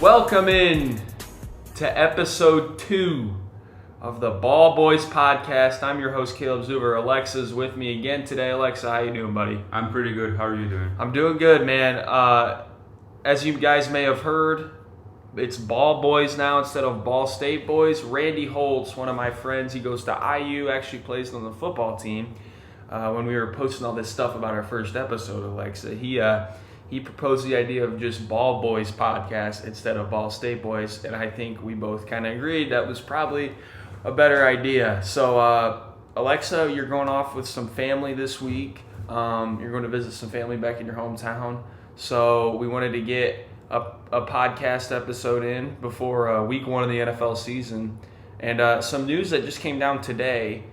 Welcome in to episode 2 of the Ball Boys podcast. I'm your host, Caleb Zuber. Aleksa's with me again today. Aleksa, how you doing, buddy? I'm pretty good. How are you doing? I'm doing good, man. As you guys may have heard, it's Ball Boys now instead of Ball State Boys. Randy Holtz, one of my friends, he goes to IU, actually plays on the football team. When we were posting all this stuff about our first episode, Aleksa, he proposed the idea of just Ball Boys podcast instead of Ball State Boys, and I think we both kind of agreed that was probably a better idea. So, Aleksa, you're going off with some family this week. You're going to visit some family back in your hometown. So we wanted to get a podcast episode in before week 1 of the NFL season. And some news that just came down today.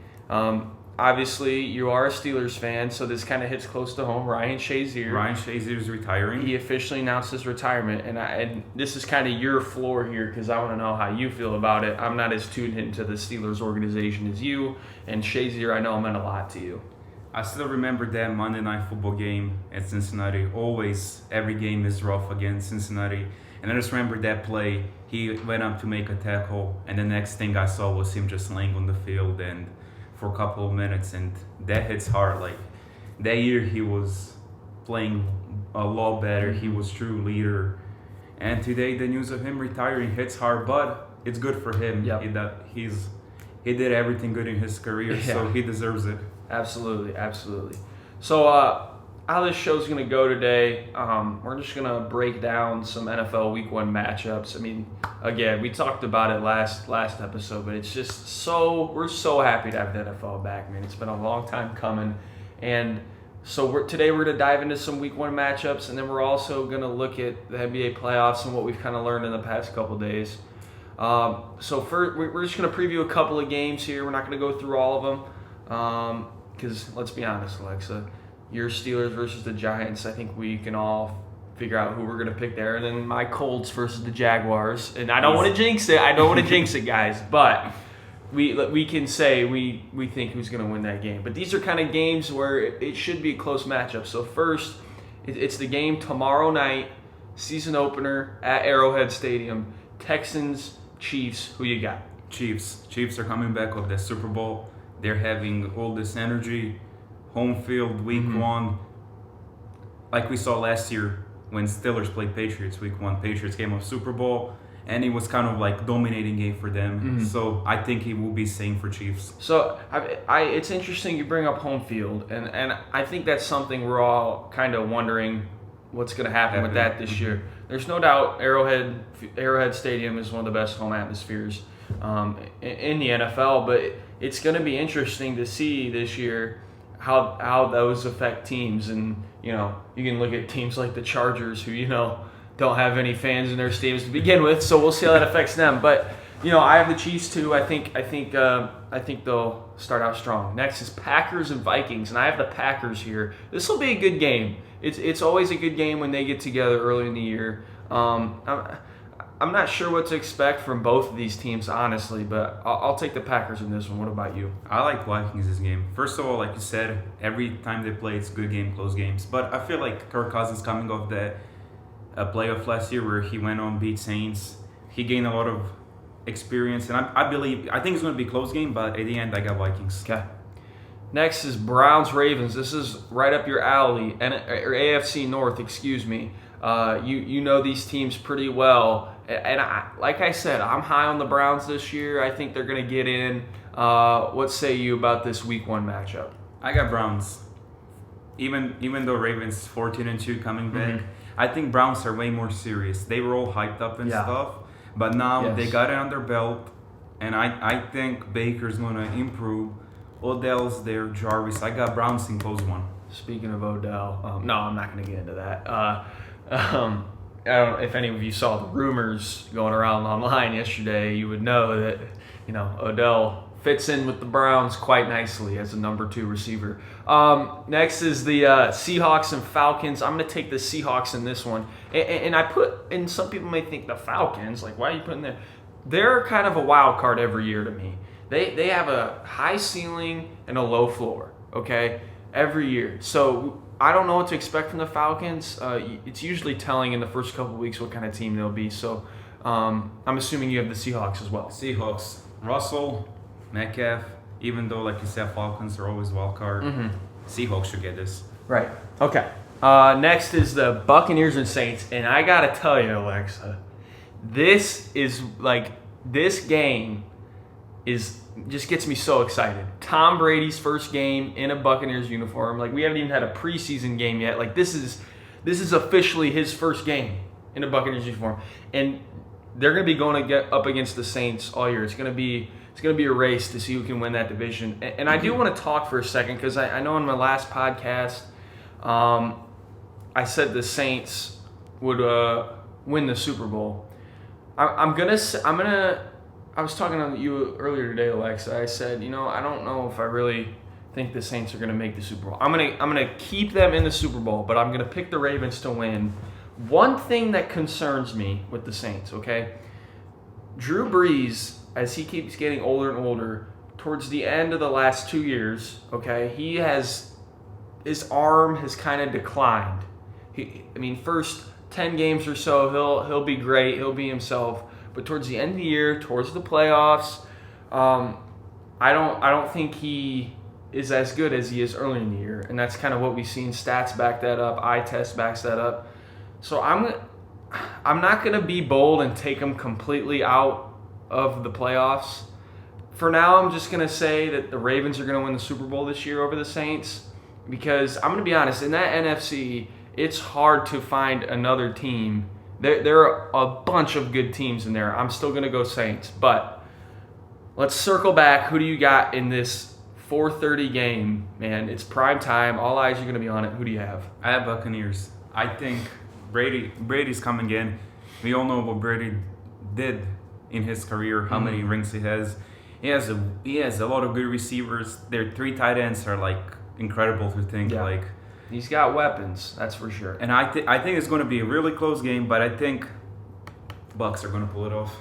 Obviously, you are a Steelers fan, so this kind of hits close to home. Ryan Shazier is retiring. He officially announced his retirement, and this is kind of your floor here because I want to know how you feel about it. I'm not as tuned into the Steelers organization as you, and Shazier, I know, meant a lot to you. I still remember that Monday Night Football game at Cincinnati. Always, every game is rough against Cincinnati. And I just remember that play. He went up to make a tackle, and the next thing I saw was him just laying on the field and for a couple of minutes, and that hits hard. Like, that year he was playing a lot better. He was true leader. And today the news of him retiring hits hard, but it's good for him. Yep. He did everything good in his career, so he deserves it. Absolutely. So how this show's going to go today, we're just going to break down some NFL Week 1 matchups. I mean, again, we talked about it last episode, but it's just we're so happy to have the NFL back, man. It's been a long time coming. And so today we're going to dive into some Week 1 matchups, and then we're also going to look at the NBA playoffs and what we've kind of learned in the past couple days. So first, we're just going to preview a couple of games here. We're not going to go through all of them because, let's be honest, Aleksa, your Steelers versus the Giants, I think we can all figure out who we're going to pick there. And then my Colts versus the Jaguars. And I don't want to jinx it, guys. But we can say we think who's going to win that game. But these are kind of games where it should be a close matchup. So first, it's the game tomorrow night, season opener at Arrowhead Stadium. Texans, Chiefs, who you got? Chiefs are coming back of the Super Bowl. They're having all this energy. Home field, week 1. Like we saw last year when Steelers played Patriots, week 1. Patriots came off Super Bowl, and it was kind of like dominating game for them. So I think it will be same for Chiefs. So it's interesting you bring up home field, and I think that's something we're all kind of wondering what's going to happen with that this year. There's no doubt Arrowhead Stadium is one of the best home atmospheres in the NFL, but it's going to be interesting to see this year how those affect teams. And you can look at teams like the Chargers who don't have any fans in their stadiums to begin with, so we'll see how that affects them. But I have the Chiefs too. I think they'll start out strong. Next is Packers and Vikings, and I have the Packers here. This will be a good game. It's always a good game when they get together early in the year. I'm not sure what to expect from both of these teams, honestly, but I'll take the Packers in this one. What about you? I like Vikings this game. First of all, like you said, every time they play, it's good game, close games. But I feel like Kirk Cousins coming off the playoff last year where he went on, beat Saints. He gained a lot of experience, and I think it's going to be a close game, but at the end, I got Vikings. Okay. Next is Browns-Ravens. This is right up your alley, or AFC North, excuse me. You know these teams pretty well. And like I said, I'm high on the Browns this year. I think they're going to get in. What say you about this Week 1 matchup? I got Browns. Even though Ravens 14-2 coming back, I think Browns are way more serious. They were all hyped up and stuff, but now they got it on their belt, and I think Baker's going to improve. Odell's there, Jarvis. I got Browns in close one. Speaking of Odell, no, I'm not going to get into that. I don't know if any of you saw the rumors going around online yesterday. You would know that Odell fits in with the Browns quite nicely as a number 2 receiver. Next is the Seahawks and Falcons. I'm going to take the Seahawks in this one, and some people may think the Falcons, like, why are you putting there? They're kind of a wild card every year to me. They have a high ceiling and a low floor. Okay, every year. So I don't know what to expect from the Falcons. It's usually telling in the first couple of weeks what kind of team they'll be. So I'm assuming you have the Seahawks as well. Seahawks, Russell, Metcalf. Even though, like you said, Falcons are always wild card. Seahawks should get this. Right. Okay. Next is the Buccaneers and Saints, and I gotta tell you, Alexa, this game just gets me so excited. Tom Brady's first game in a Buccaneers uniform. Like, we haven't even had a preseason game yet. Like, this is officially his first game in a Buccaneers uniform, and they're gonna be going to get up against the Saints all year. It's gonna be a race to see who can win that division. And I do want to talk for a second because I know in my last podcast, I said the Saints would win the Super Bowl. I was talking to you earlier today, Alexa. I said, I don't know if I really think the Saints are gonna make the Super Bowl. I'm gonna keep them in the Super Bowl, but I'm gonna pick the Ravens to win. One thing that concerns me with the Saints, okay? Drew Brees, as he keeps getting older and older, towards the end of the last 2 years, okay, his arm has kind of declined. First 10 games or so, he'll be great, he'll be himself. But towards the end of the year, towards the playoffs, I don't think he is as good as he is earlier in the year, and that's kind of what we've seen. Stats back that up, eye test backs that up. So I'm not gonna be bold and take him completely out of the playoffs. For now, I'm just gonna say that the Ravens are gonna win the Super Bowl this year over the Saints, because I'm gonna be honest, in that NFC, it's hard to find another team. There are a bunch of good teams in there. I'm still gonna go Saints, but let's circle back. Who do you got in this 4:30 game, man? It's prime time. All eyes are gonna be on it. Who do you have? I have Buccaneers. I think Brady's coming in. We all know what Brady did in his career, how many rings he has. He has a lot of good receivers. Their 3 tight ends are like incredible to think. Yeah. Like, he's got weapons, that's for sure. And I think it's going to be a really close game, but I think Bucks are going to pull it off.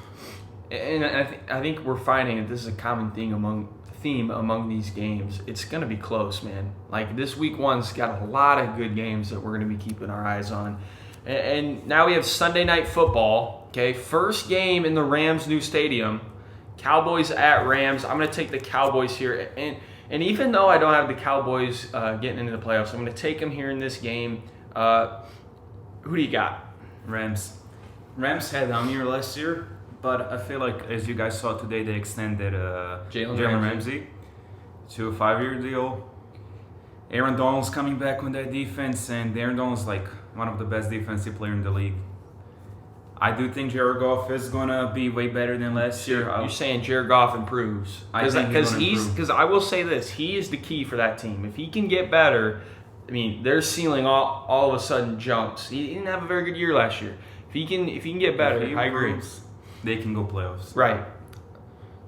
And I think we're finding that this is a common theme among these games. It's going to be close, man. Like, this week one's got a lot of good games that we're going to be keeping our eyes on. And now we have Sunday Night Football. Okay, first game in the Rams' new stadium. Cowboys at Rams. I'm going to take the Cowboys here. And even though I don't have the Cowboys getting into the playoffs, I'm going to take them here in this game. Who do you got? Rams. Rams had down year last year, but I feel like, as you guys saw today, they extended Jalen Ramsey to a 5-year deal. Aaron Donald's coming back on that defense, and Aaron Donald's like one of the best defensive players in the league. I do think Jared Goff is going to be way better than last year. You're saying Jared Goff improves? Because I will say this, he is the key for that team. If he can get better, their ceiling all of a sudden jumps. He didn't have a very good year last year. If he can get better, I agree. They can go playoffs. Right.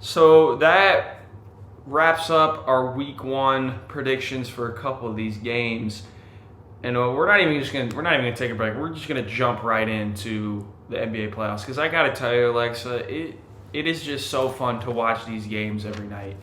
So that wraps up our week one predictions for a couple of these games. And we're not even gonna take a break. We're just gonna jump right into the NBA playoffs, because I gotta tell you, Alexa, it is just so fun to watch these games every night.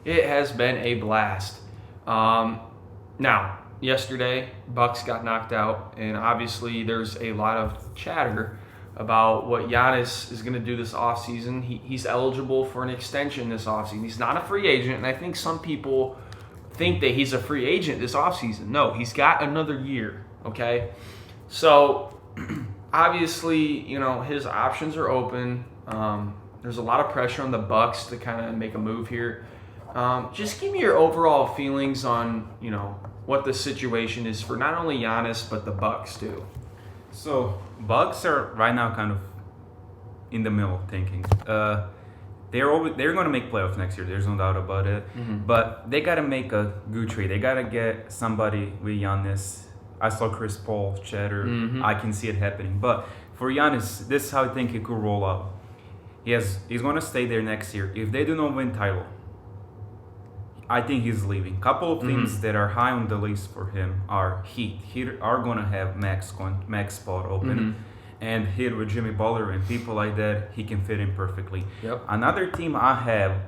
It has been a blast. Now, yesterday, Bucks got knocked out, and obviously there's a lot of chatter about what Giannis is going to do this offseason. He's eligible for an extension this offseason. He's not a free agent, and I think some people think that he's a free agent this offseason. No, he's got another year, okay? So, obviously, his options are open. There's a lot of pressure on the Bucks to kind of make a move here. Just give me your overall feelings on, what the situation is for not only Giannis, but the Bucks too. So, Bucks are right now kind of in the middle thinking. They're going to make playoffs next year. There's no doubt about it. Mm-hmm. But they got to make a good trade. They got to get somebody with Giannis. I saw Chris Paul chatter. Mm-hmm. I can see it happening. But for Giannis, this is how I think it could roll out. He's going to stay there next year. If they do not win title, I think he's leaving. Couple of teams that are high on the list for him are Heat. Heat are going to have max spot open. Mm-hmm. And Heat with Jimmy Butler and people like that, he can fit in perfectly. Yep. Another team I have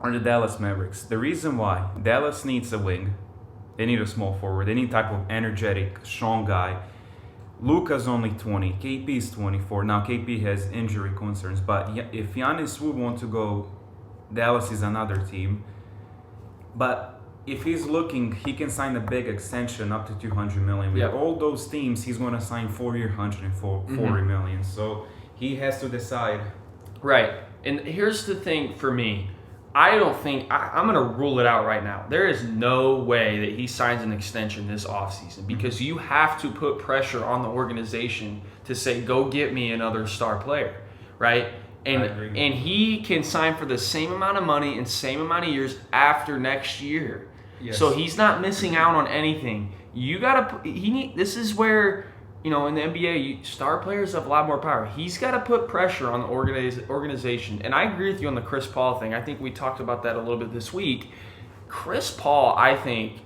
are the Dallas Mavericks. The reason why, Dallas needs a wing. They need a small forward. They need type of energetic, strong guy. Luka's only 20. KP is 24. Now KP has injury concerns, but if Giannis would want to go, Dallas is another team. But if he's looking, he can sign a big extension up to $200 million. With all those teams, he's going to sign 4-year, $140 million. So he has to decide. Right. And here's the thing for me. I don't think I'm going to rule it out right now. There is no way that he signs an extension this offseason because you have to put pressure on the organization to say, go get me another star player, right? And he can sign for the same amount of money and same amount of years after next year. Yes. So he's not missing out on anything. This is where, in the NBA, star players have a lot more power. He's got to put pressure on the organization. And I agree with you on the Chris Paul thing. I think we talked about that a little bit this week. Chris Paul, I think,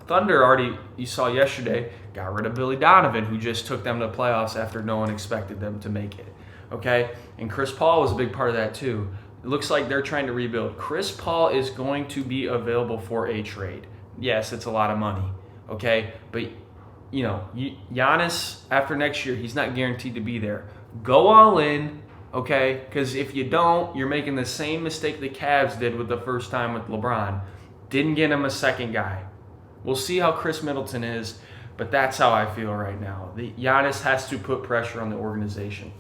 Thunder already, you saw yesterday, got rid of Billy Donovan, who just took them to the playoffs after no one expected them to make it. Okay? And Chris Paul was a big part of that too. It looks like they're trying to rebuild. Chris Paul is going to be available for a trade. Yes, it's a lot of money. Okay? But Giannis, after next year, he's not guaranteed to be there. Go all in, okay? Because if you don't, you're making the same mistake the Cavs did with the first time with LeBron. Didn't get him a second guy. We'll see how Chris Middleton is, but that's how I feel right now. Giannis has to put pressure on the organization.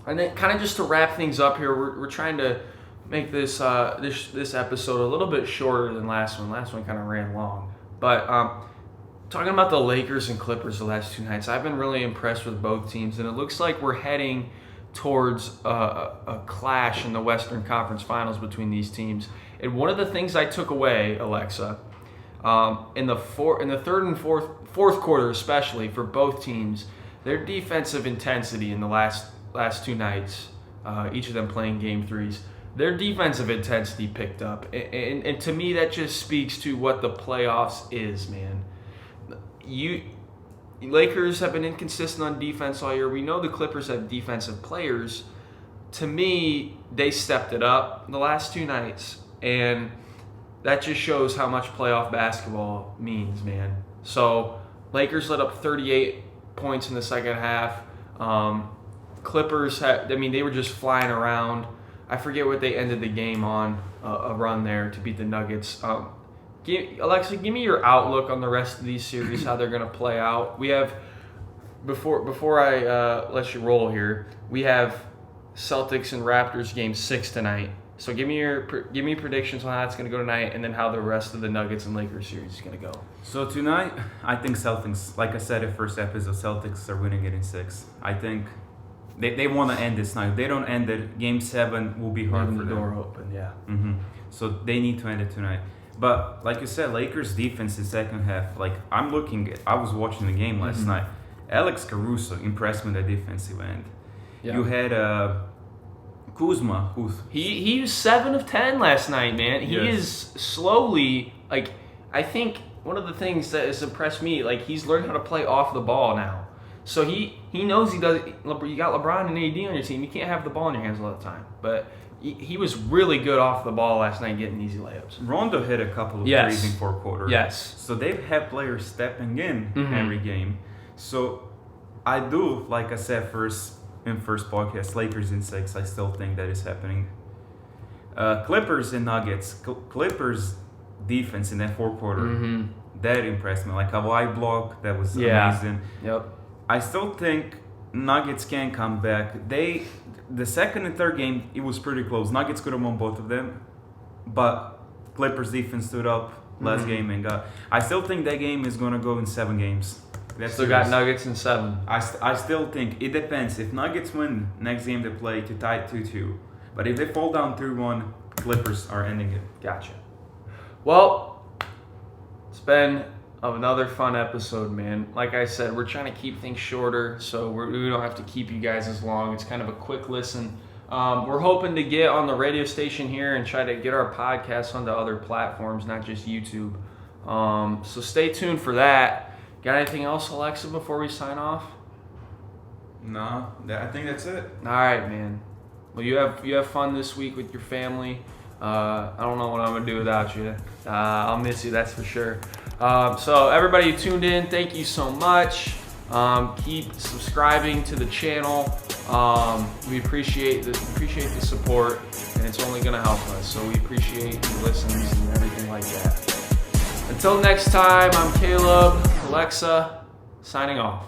And then kind of just to wrap things up here, we're trying to make this this episode a little bit shorter than last one. Last one kind of ran long. But talking about the Lakers and Clippers the last 2 nights, I've been really impressed with both teams, and it looks like we're heading towards a clash in the Western Conference Finals between these teams. And one of the things I took away, Aleksa, in the third and fourth quarter, especially for both teams, their defensive intensity in the last 2 nights, each of them playing game 3s, their defensive intensity picked up, and to me that just speaks to what the playoffs is, man. Lakers have been inconsistent on defense all year. We know the Clippers have defensive players. To me, they stepped it up the last 2 nights, and that just shows how much playoff basketball means, man. So Lakers let up 38 points in the second half. Clippers they were just flying around. I forget what they ended the game on, a run there to beat the Nuggets. Aleksa, give me your outlook on the rest of these series, how they're going to play out. We have, before I let you roll here, we have Celtics and Raptors game 6 tonight. So give me predictions on how it's going to go tonight, and then how the rest of the Nuggets and Lakers series is going to go. So tonight, I think Celtics, like I said in first episode, Celtics are winning it in 6. I think they want to end this night. If they don't end it, game 7 will be hard for them. The door open, yeah. So they need to end it tonight. But like you said, Lakers defense in second half. I was watching the game last night. Alex Caruso impressed me on the defensive end. Yeah. You had Kuzma, he was 7 of 10 last night, man. He is slowly, I think one of the things that has impressed me, he's learned how to play off the ball now. So he knows he does. You got LeBron and AD on your team. You can't have the ball in your hands all the time. But he was really good off the ball last night, getting easy layups. Rondo hit a couple of threes in 4th quarter. Yes. So they've had players stepping in every game. So I do, like I said in first podcast, Lakers in 6. I still think that is happening. Clippers and Nuggets. Clippers defense in that 4th quarter, that impressed me. A wide block, that was amazing. Yep. I still think Nuggets can come back. The second and third game, it was pretty close. Nuggets could have won both of them, but Clippers defense stood up last game and got. I still think that game is gonna go in 7 games. Still got Nuggets in 7. I still think it depends. If Nuggets win next game they play to tie 2-2, but if they fall down 3-1, Clippers are ending it. Gotcha. Well, it's been another fun episode, man. Like I said, we're trying to keep things shorter, so we don't have to keep you guys as long. It's kind of a quick listen. We're hoping to get on the radio station here and try to get our podcast onto other platforms, not just YouTube. So stay tuned for that. Got anything else, Aleksa, before we sign off? No, I think that's it. All right, man. Well, you have fun this week with your family. I don't know what I'm gonna do without you. I'll miss you, that's for sure. So everybody who tuned in, thank you so much. Keep subscribing to the channel. We appreciate the support, and it's only gonna help us. So we appreciate your listens and everything like that. Until next time, I'm Caleb, Aleksa, signing off.